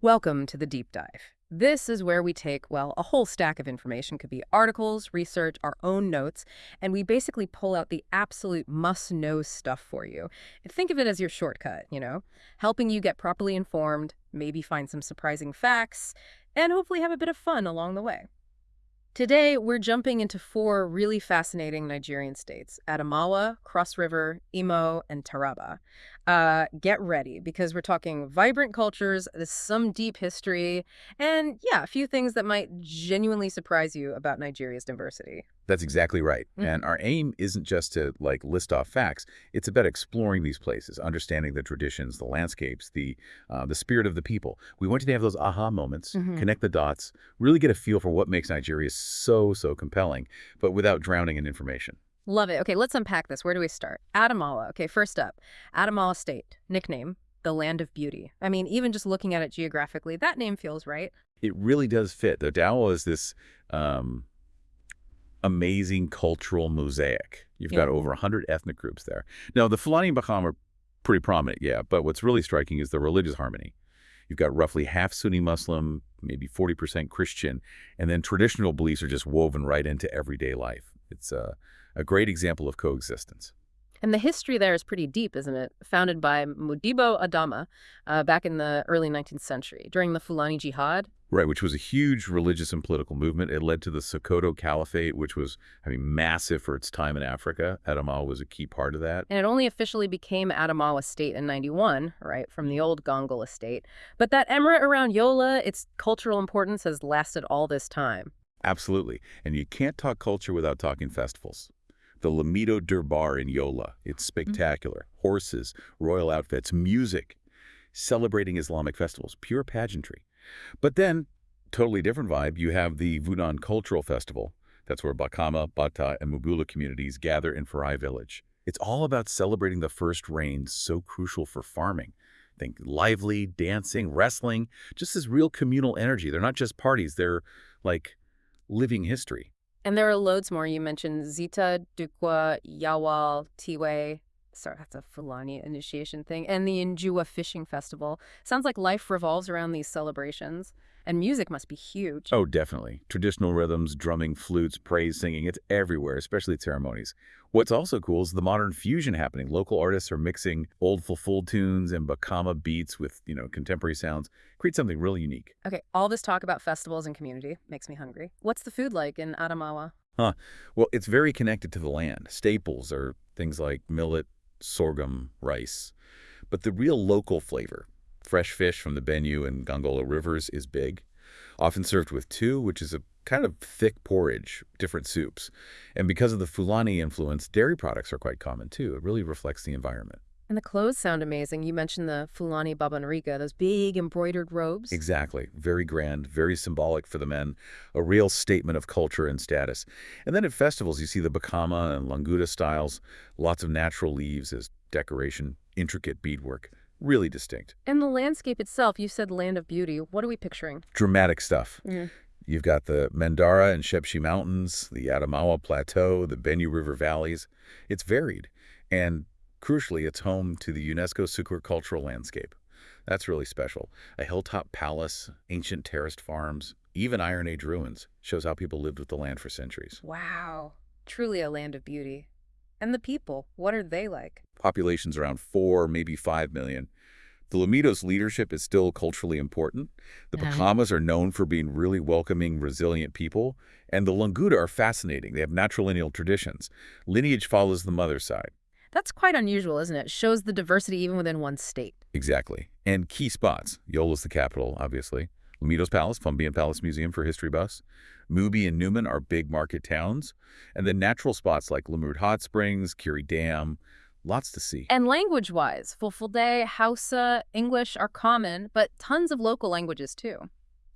Welcome to the deep dive. This is where we take, well, a whole stack of information. Could be articles, research, our own notes, and we basically pull out the absolute must-know stuff for you. Think of it as your shortcut, helping you get properly informed, maybe find some surprising facts, and hopefully have a bit of fun along the way. Today, we're jumping into four really fascinating Nigerian states: Adamawa, Cross River, Imo, and Taraba. Get ready, because we're talking vibrant cultures, there's some deep history, and yeah, a few things that might genuinely surprise you about Nigeria's diversity. That's exactly right. Mhm. And our aim isn't just to list off facts. It's about exploring these places, understanding the traditions, the landscapes, the spirit of the people. We want you to have those aha moments, Mhm. connect the dots, really get a feel for what makes Nigeria so compelling, but without drowning in information. Love it. Okay, let's unpack this. Where do we start? Adamawa. Okay, first up, Adamawa State, nickname, the Land of Beauty. I mean, even just looking at it geographically, that name feels right. It really does fit. The Dao is this um, amazing cultural mosaic. You've Yeah. got over 100 ethnic groups there. Now, the Fulani and Bakam are pretty prominent, yeah, but what's really striking is the religious harmony. You've got roughly half Sunni Muslim, maybe 40% Christian, and then traditional beliefs are just woven right into everyday life. It's a great example of coexistence. And the history there is pretty deep, isn't it? Founded by Modibo Adama back in the early 19th century during the Fulani Jihad. Right, which was a huge religious and political movement. It led to the Sokoto Caliphate, which was, massive for its time in Africa. Adamawa was a key part of that. And it only officially became Adamawa State in 91, right, from the old Gongol estate. But that emirate around Yola, its cultural importance has lasted all this time. Absolutely. And you can't talk culture without talking festivals. The Lamido Durbar in Yola, it's spectacular. Horses, royal outfits, music, celebrating Islamic festivals, pure pageantry. But then, totally different vibe, you have the Vunan Cultural Festival. That's where Bakama, Bata, and Mubula communities gather in Farai village. It's all about celebrating the first rains, so crucial for farming. Think lively, dancing, wrestling, just this real communal energy. They're not just parties, they're like living history. And there are loads more. You mentioned Zita, Dukwa, Yawal, Tiwe. Sorry, that's a Fulani initiation thing. And the Njua Fishing Festival. Sounds like life revolves around these celebrations. And music must be huge. Oh, definitely. Traditional rhythms, drumming, flutes, praise singing, it's everywhere, especially at ceremonies. What's also cool is the modern fusion happening. Local artists are mixing old Fulful tunes and Bakama beats with, contemporary sounds. Create something really unique. Okay, all this talk about festivals and community makes me hungry. What's the food like in Adamawa? Huh. Well, it's very connected to the land. Staples are things like millet, sorghum, rice. But the real local flavor, fresh fish from the Benue and Gongola rivers, is big. Often served with stew, which is a kind of thick porridge, different soups. And because of the Fulani influence, dairy products are quite common too. It really reflects the environment. And the clothes sound amazing. You mentioned the Fulani Babanriga, those big embroidered robes. Exactly. Very grand, very symbolic for the men, a real statement of culture and status. And then at festivals, you see the Bakama and Languda styles, lots of natural leaves as decoration, intricate beadwork, really distinct. And the landscape itself, you said Land of Beauty. What are we picturing? Dramatic stuff. Mm. You've got the Mandara and Shepshi Mountains, the Adamawa Plateau, the Benue River valleys. It's varied. And crucially, it's home to the UNESCO Sukkur cultural landscape. That's really special. A hilltop palace, ancient terraced farms, even Iron Age ruins. Shows how people lived with the land for centuries. Wow. Truly a land of beauty. And the people, what are they like? Population's around 4, maybe 5 million. The Lamido's leadership is still culturally important. The Pakamas are known for being really welcoming, resilient people. And the Languda are fascinating. They have matrilineal traditions. Lineage follows the mother's side. That's quite unusual, isn't it? Shows the diversity even within one state. Exactly. And key spots. Yola's the capital, obviously. Lamido's Palace, Fumbian Palace Museum for history buffs. Mubi and Newman are big market towns. And then natural spots like Lamurd Hot Springs, Kiri Dam. Lots to see. And language-wise, Fulfulde, Hausa, English are common, but tons of local languages too.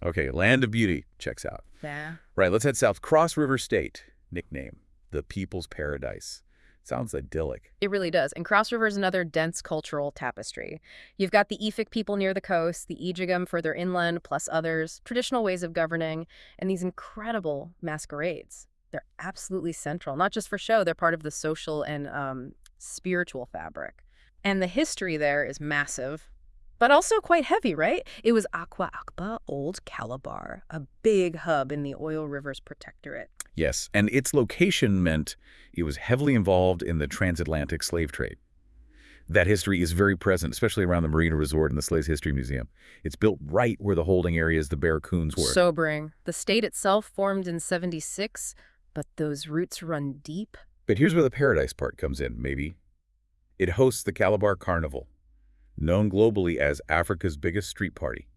Okay, Land of Beauty checks out. Yeah. Right, let's head south. Cross River State, nickname, the People's Paradise. Sounds idyllic. It really does. And Cross River is another dense cultural tapestry. You've got the Efik people near the coast, the Ijigam further inland, plus others, traditional ways of governing, and these incredible masquerades. They're absolutely central, not just for show, they're part of the social and spiritual fabric. And the history there is massive. But also quite heavy, right? It was Aqua Akba, Old Calabar, a big hub in the Oil Rivers Protectorate. Yes, and its location meant it was heavily involved in the transatlantic slave trade. That history is very present, especially around the Marina Resort and the Slaves History Museum. It's built right where the holding areas the barracoons were. Sobering. The state itself formed in 76, but those roots run deep. But here's where the paradise part comes in, maybe. It hosts the Calabar Carnival, known globally as Africa's biggest street party,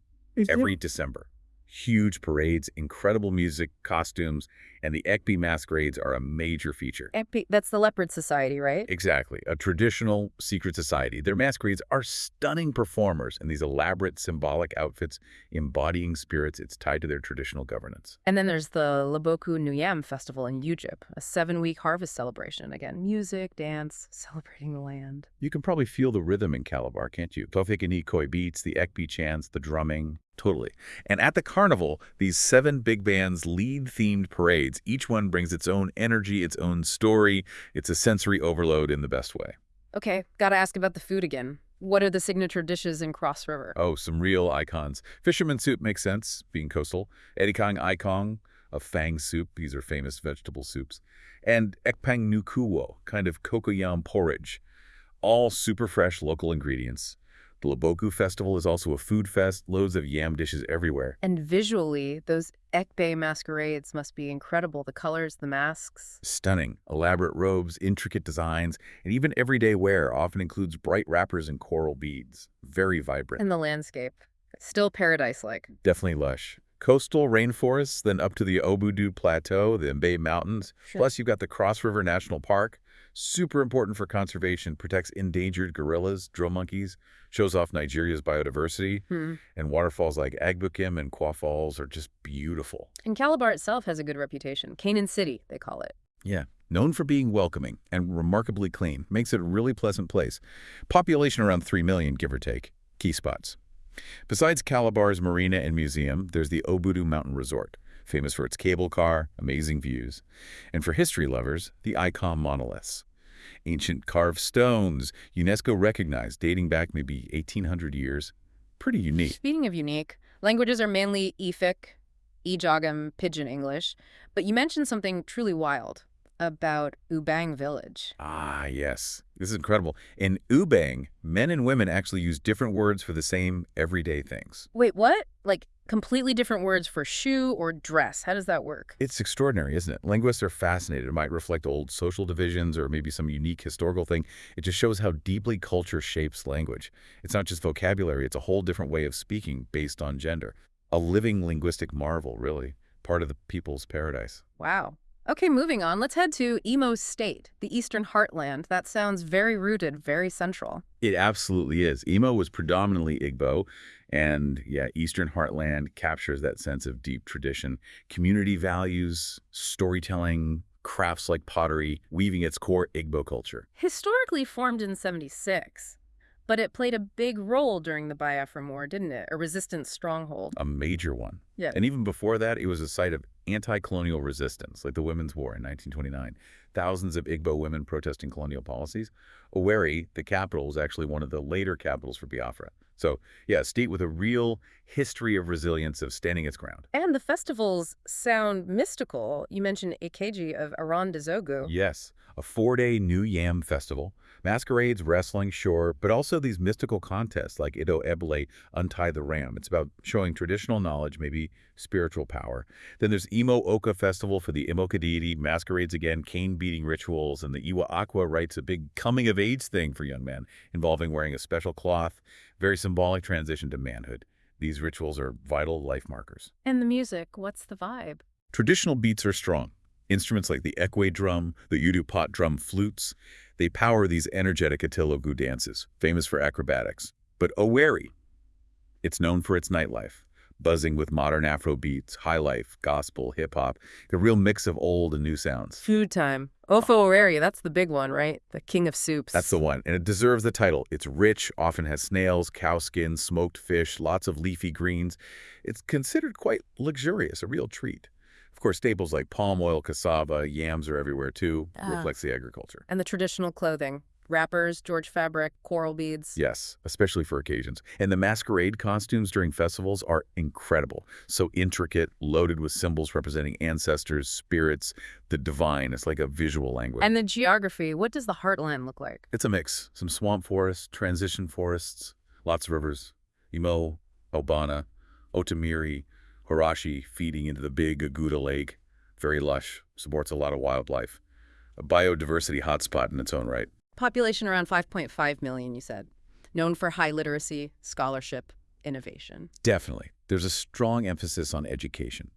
every December. Huge parades, incredible music, costumes, and the Ekpe masquerades are a major feature. That's the Leopard Society, right? Exactly. A traditional secret society. Their masquerades are stunning performers in these elaborate symbolic outfits embodying spirits. It's tied to their traditional governance. And then there's the Laboku Nuyam Festival in Egypt, a 7-week harvest celebration. Again, music, dance, celebrating the land. You can probably feel the rhythm in Calabar, can't you? Tofik Koi beats, the Ekpe chants, the drumming. Totally. And at the carnival, these 7 big bands lead themed parades. Each one brings its own energy, its own story. It's a sensory overload in the best way. Okay, gotta ask about the food again. What are the signature dishes in Cross River? Oh, some real icons. Fisherman soup makes sense, being coastal. Edikang Ikong, a fang soup. These are famous vegetable soups. And Ekpang Nukuwo, kind of cocoyam porridge. All super fresh local ingredients. The Laboku Festival is also a food fest, loads of yam dishes everywhere. And visually, those Ekpe masquerades must be incredible. The colors, the masks. Stunning. Elaborate robes, intricate designs, and even everyday wear often includes bright wrappers and coral beads. Very vibrant. And the landscape. Still paradise-like. Definitely lush. Coastal rainforests, then up to the Obudu Plateau, the Mbe Mountains. Sure. Plus, you've got the Cross River National Park. Super important for conservation, protects endangered gorillas, drill monkeys, shows off Nigeria's biodiversity, and waterfalls like Agbukim and Kwa Falls are just beautiful. And Calabar itself has a good reputation. Canaan City, they call it. Yeah, known for being welcoming and remarkably clean, makes it a really pleasant place. Population around 3 million, give or take. Key spots. Besides Calabar's marina and museum, there's the Obudu Mountain Resort, famous for its cable car, amazing views. And for history lovers, the Icon monoliths. Ancient carved stones, UNESCO recognized, dating back maybe 1,800 years. Pretty unique. Speaking of unique, languages are mainly Efik, Ijagam, Pidgin English, but you mentioned something truly wild about Ubang village. Ah, yes. This is incredible. In Ubang, men and women actually use different words for the same everyday things. Wait, what? Like completely different words for shoe or dress. How does that work? It's extraordinary, isn't it? Linguists are fascinated. It might reflect old social divisions or maybe some unique historical thing. It just shows how deeply culture shapes language. It's not just vocabulary, it's a whole different way of speaking based on gender. A living linguistic marvel, really. Part of the people's paradise. Wow. Okay, moving on. Let's head to Imo State, the Eastern Heartland. That sounds very rooted, very central. It absolutely is. Imo was predominantly Igbo, and yeah, Eastern Heartland captures that sense of deep tradition, community values, storytelling, crafts like pottery, weaving its core Igbo culture. Historically formed in 76, but it played a big role during the Biafran War, didn't it? A resistance stronghold. A major one. Yeah. And even before that, it was a site of anti-colonial resistance, like the Women's War in 1929. Thousands of Igbo women protesting colonial policies. Owerri, the capital, was actually one of the later capitals for Biafra. So, yeah, a state with a real history of resilience, of standing its ground. And the festivals sound mystical. You mentioned Ikeji of Aran Dezogu. Yes, a 4-day New Yam festival. Masquerades, wrestling, sure, but also these mystical contests like Ido Ebele, Untie the Ram. It's about showing traditional knowledge, maybe spiritual power. Then there's Imo Oka Festival for the Imoka deity, masquerades again, cane-beating rituals, and the Iwa Aqua writes a big coming-of-age thing for young men, involving wearing a special cloth, very symbolic transition to manhood. These rituals are vital life markers. And the music, what's the vibe? Traditional beats are strong. Instruments like the Ekwe drum, the Udu pot drum flutes, they power these energetic Atilogu dances, famous for acrobatics. But Owerri, it's known for its nightlife, buzzing with modern Afro beats, high life, gospel, hip-hop, a real mix of old and new sounds. Food time. Ofo Owerri, that's the big one, right? The king of soups. That's the one, and it deserves the title. It's rich, often has snails, cow skin, smoked fish, lots of leafy greens. It's considered quite luxurious, a real treat. Of course, staples like palm oil, cassava, yams are everywhere too. Reflects the agriculture. And the traditional clothing. Wrappers, George fabric, coral beads. Yes, especially for occasions. And the masquerade costumes during festivals are incredible. So intricate, loaded with symbols representing ancestors, spirits, the divine. It's like a visual language. And the geography, what does the heartland look like? It's a mix. Some swamp forests, transition forests, lots of rivers. Imo, Obana, Otamiri, Hirashi feeding into the big Aguda Lake. Very lush, supports a lot of wildlife. A biodiversity hotspot in its own right. Population around 5.5 million, you said. Known for high literacy, scholarship, innovation. Definitely. There's a strong emphasis on education.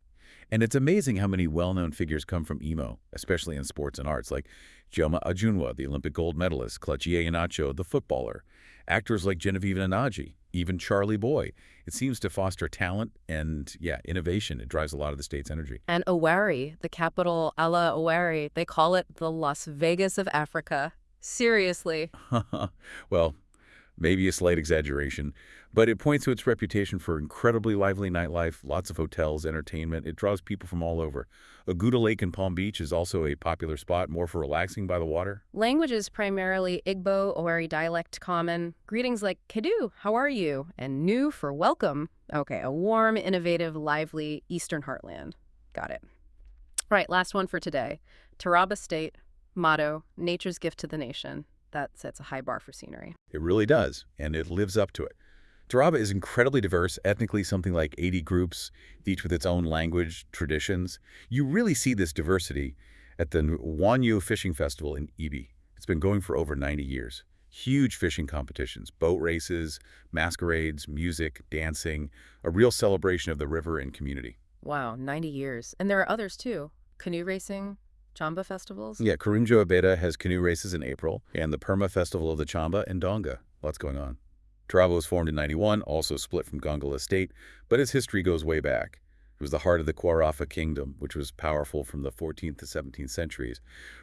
And it's amazing how many well-known figures come from Imo, especially in sports and arts, like Chioma Ajunwa, the Olympic gold medalist, Kelechi Iheanacho, the footballer, actors like Genevieve Nnaji, even Charlie Boy. It seems to foster talent and, yeah, innovation. It drives a lot of the state's energy. And Owerri, the capital, Ala Owerri, they call it the Las Vegas of Africa. Seriously. Well, maybe a slight exaggeration, but it points to its reputation for incredibly lively nightlife, lots of hotels, entertainment. It draws people from all over. Aguda Lake in Palm Beach is also a popular spot, more for relaxing by the water. Language is primarily Igbo, Owerri dialect common. Greetings like Kedu, how are you? And Nu for welcome. Okay, a warm, innovative, lively Eastern Heartland. Got it. Right, last one for today. Taraba State, motto, nature's gift to the nation. That sets a high bar for scenery. It really does, and it lives up to it. Taraba is incredibly diverse, ethnically something like 80 groups, each with its own language, traditions. You really see this diversity at the Wanyu Fishing Festival in Ibi. It's been going for over 90 years. Huge fishing competitions, boat races, masquerades, music, dancing, a real celebration of the river and community. Wow, 90 years. And there are others too. Canoe racing, Chamba festivals. Yeah, Karimjo Abeda has canoe races in April, and the Perma Festival of the Chamba in Donga. Lots going on. Taraba was formed in 91, also split from Gongala State, but its history goes way back. It was the heart of the Kwarafa Kingdom, which was powerful from the 14th to 17th centuries.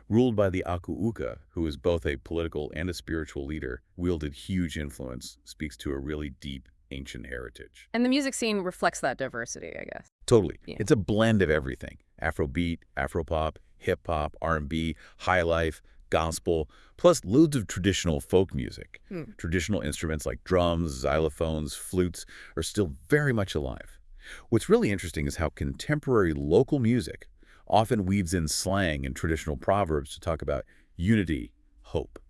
Ruled by the Akuuka, who was both a political and a spiritual leader, wielded huge influence, speaks to a really deep, ancient heritage. And the music scene reflects that diversity, I guess. Totally. Yeah. It's a blend of everything. Afrobeat, Afropop, hip-hop, R&B, high life, gospel, plus loads of traditional folk music. Traditional instruments like drums, xylophones, flutes are still very much alive. What's really interesting is how contemporary local music often weaves in slang and traditional proverbs to talk about unity, hope,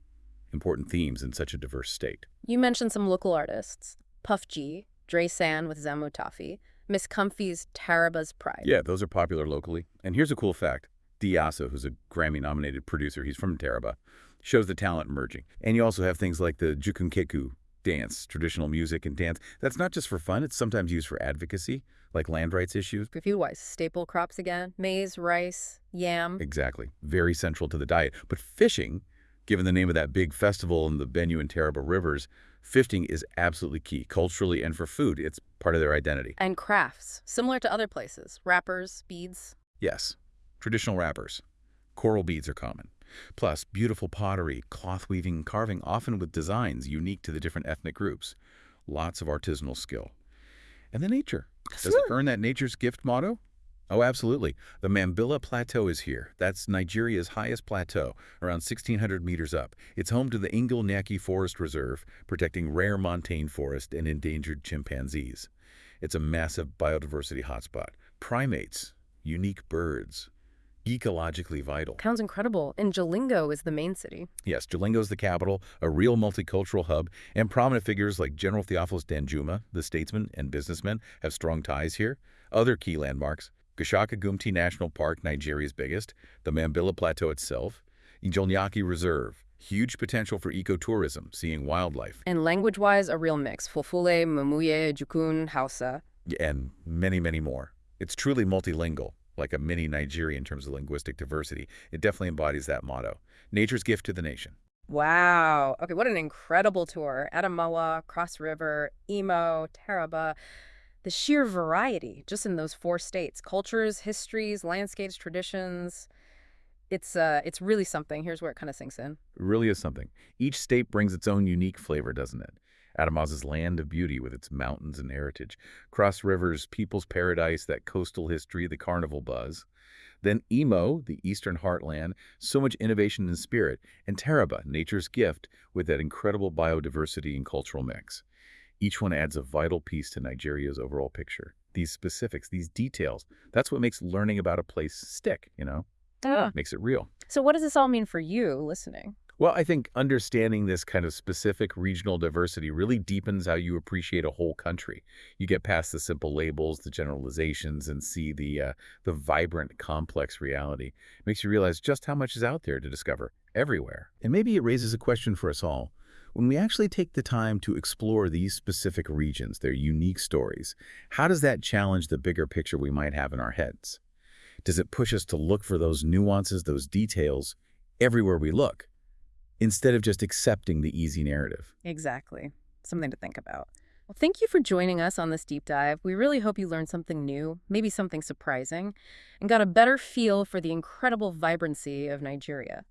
important themes in such a diverse state. You mentioned some local artists. Puff G, Dre San with Zamu Tafi, Miss Comfy's Taraba's Pride. Yeah, those are popular locally. And here's a cool fact. Diaso, who's a Grammy-nominated producer, he's from Taraba, shows the talent emerging. And you also have things like the Jukunkeku dance, traditional music and dance. That's not just for fun, it's sometimes used for advocacy, like land rights issues. Food-wise, staple crops again, maize, rice, yam. Exactly. Very central to the diet. But fishing, given the name of that big festival in the Benue and Taraba rivers, fishing is absolutely key, culturally and for food. It's part of their identity. And crafts, similar to other places, wrappers, beads. Yes. Traditional wrappers. Coral beads are common. Plus, beautiful pottery, cloth weaving, and carving, often with designs unique to the different ethnic groups. Lots of artisanal skill. And the nature. Does it earn that nature's gift motto? Oh, absolutely. The Mambilla Plateau is here. That's Nigeria's highest plateau, around 1,600 meters up. It's home to the Ingil Nyaki Forest Reserve, protecting rare montane forest and endangered chimpanzees. It's a massive biodiversity hotspot. Primates, unique birds, ecologically vital. Sounds incredible. And Jalingo is the main city. Yes, Jalingo's the capital, a real multicultural hub, and prominent figures like General Theophilus Danjuma, the statesman and businessman, have strong ties here. Other key landmarks: Gashaka Gumti National Park, Nigeria's biggest, the Mambilla Plateau itself, Njolnyaki Reserve, huge potential for ecotourism, seeing wildlife. And language-wise, a real mix. Fulfule, Mamuye, Jukun, Hausa. And many, many more. It's truly multilingual, like a mini Nigeria in terms of linguistic diversity. It definitely embodies that motto. Nature's gift to the nation. Wow. Okay, what an incredible tour. Adamawa, Cross River, Imo, Taraba. The sheer variety just in those 4 states. Cultures, histories, landscapes, traditions. It's really something. Here's where it kind of sinks in. It really is something. Each state brings its own unique flavor, doesn't it? Adamawa's land of beauty with its mountains and heritage. Cross River's people's paradise, that coastal history, the carnival buzz. Then Imo, the Eastern Heartland, so much innovation and spirit, and Taraba, nature's gift, with that incredible biodiversity and cultural mix. Each one adds a vital piece to Nigeria's overall picture. These specifics, these details, that's what makes learning about a place stick. Makes it real. So what does this all mean for you listening? Well, I think understanding this kind of specific regional diversity really deepens how you appreciate a whole country. You get past the simple labels, the generalizations, and see the vibrant, complex reality. It makes you realize just how much is out there to discover everywhere. And maybe it raises a question for us all. When we actually take the time to explore these specific regions, their unique stories, how does that challenge the bigger picture we might have in our heads? Does it push us to look for those nuances, those details, everywhere we look, instead of just accepting the easy narrative? Exactly. Something to think about. Well, thank you for joining us on this deep dive. We really hope you learned something new, maybe something surprising, and got a better feel for the incredible vibrancy of Nigeria.